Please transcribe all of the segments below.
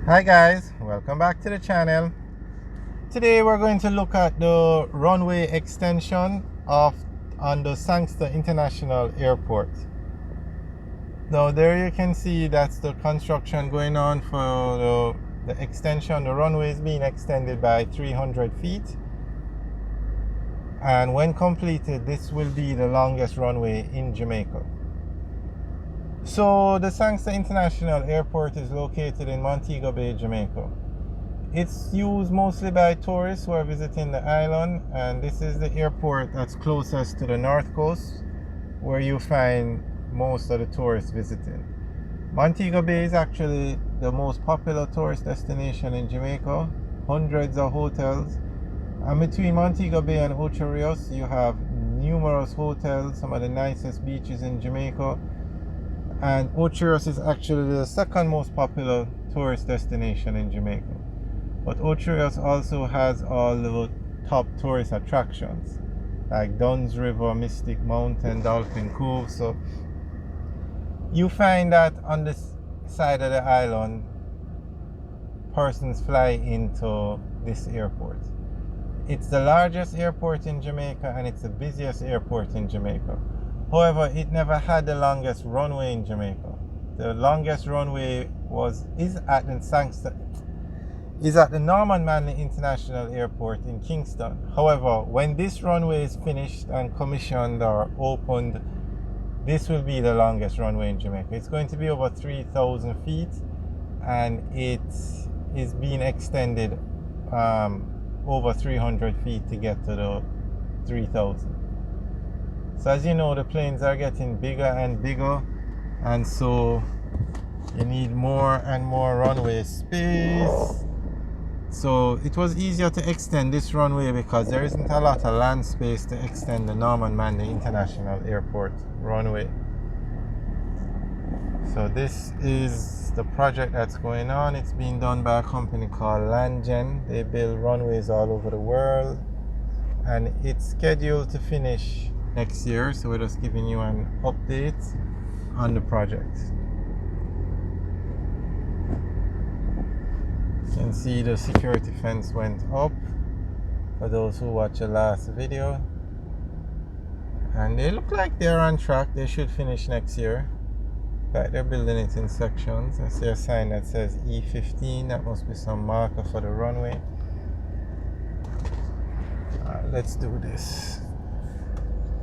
Hi guys, welcome back to the channel. Today we're going to look at the runway extension on the Sangster International Airport. Now there you can see that's the construction going on for the extension. The runway is being extended by 300 feet, and when completed this will be the longest runway in Jamaica. So the Sangster International Airport is located in Montego Bay, Jamaica. It's used mostly by tourists who are visiting the island, and this is the airport that's closest to the north coast, where you find most of the tourists visiting. Montego Bay is actually the most popular tourist destination in Jamaica. Hundreds of hotels, and between Montego Bay and Ocho Rios you have numerous hotels, some of the nicest beaches in Jamaica. And Ocho Rios is actually the second most popular tourist destination in Jamaica. But Ocho Rios also has all the top tourist attractions like Dunn's River, Mystic Mountain, Dolphin Cove. So you find that on this side of the island, persons fly into this airport. It's the largest airport in Jamaica and it's the busiest airport in Jamaica. However, it never had the longest runway in Jamaica. The longest runway is at the Norman Manley International Airport in Kingston. However, when this runway is finished and commissioned or opened, this will be the longest runway in Jamaica. It's going to be over 3,000 feet, and it is being extended over 300 feet to get to the 3,000. So as you know, the planes are getting bigger and bigger, and so you need more and more runway space. So it was easier to extend this runway because there isn't a lot of land space to extend the Norman Manley International Airport runway. So this is the project that's going on. It's being done by a company called Landgen. They build runways all over the world, and it's scheduled to finish next year. So we're just giving you an update on the project. You can see the security fence went up for those who watched the last video, and they look like they're on track. They should finish next year. But they're building it in sections. I see a sign that says E15. That must be some marker for the runway. Let's do this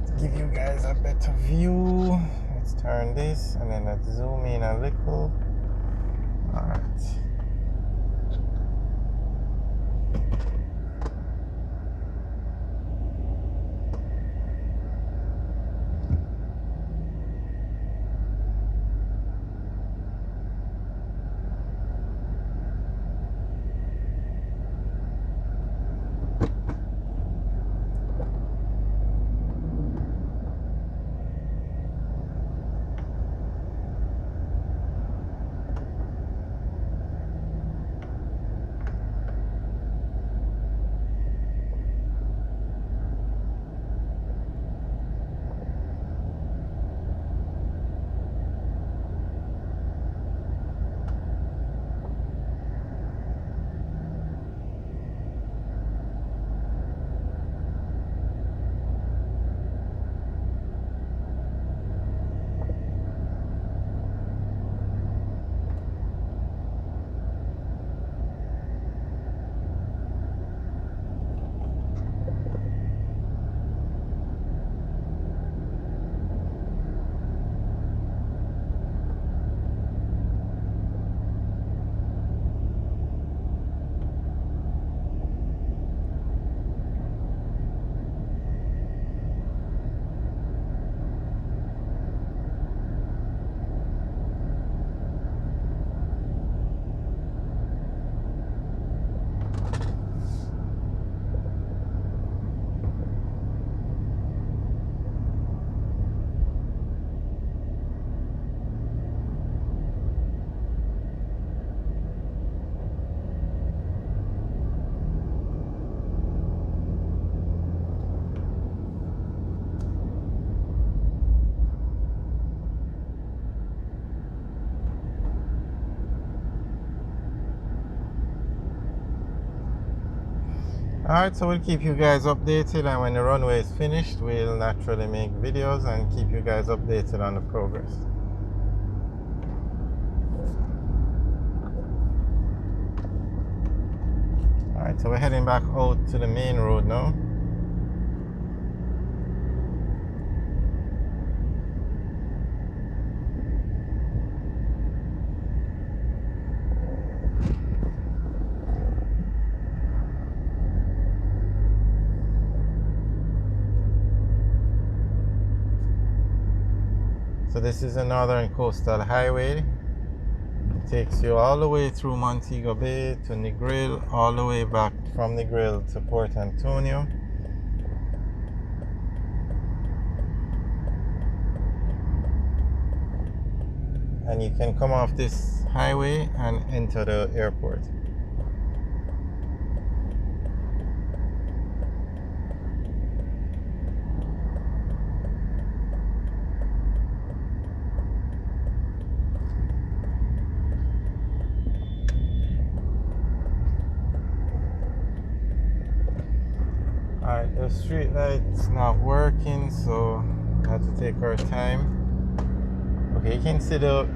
to give you guys a better view. Let's turn this and then let's zoom in a little. Alright. Alright, so we'll keep you guys updated, and when the runway is finished, we'll naturally make videos and keep you guys updated on the progress. Alright, so we're heading back out to the main road now. So this is a Northern Coastal Highway. It takes you all the way through Montego Bay to Negril, all the way back from Negril to Port Antonio. And you can come off this highway and enter the airport. Alright, the street light's not working, so I have to take our time. Okay, you can see the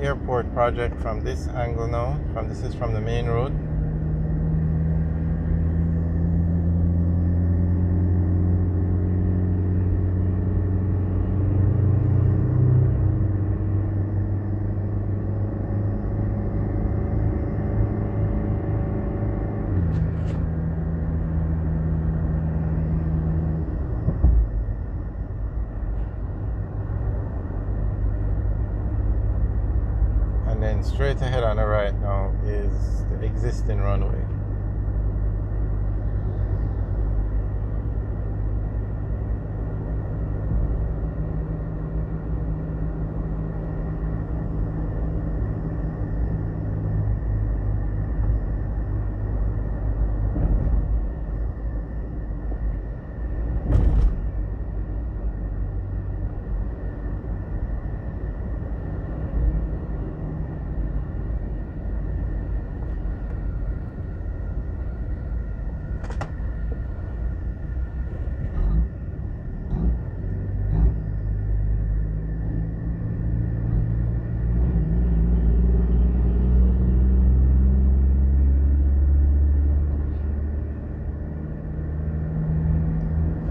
airport project from this angle now. This is from the main road. Then straight ahead on the right now is the existing runway.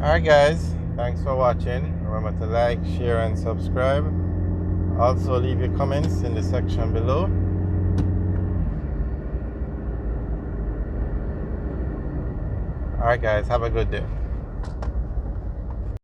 Alright guys, thanks for watching. Remember to like, share and subscribe. Also leave your comments in the section below. Alright guys, have a good day.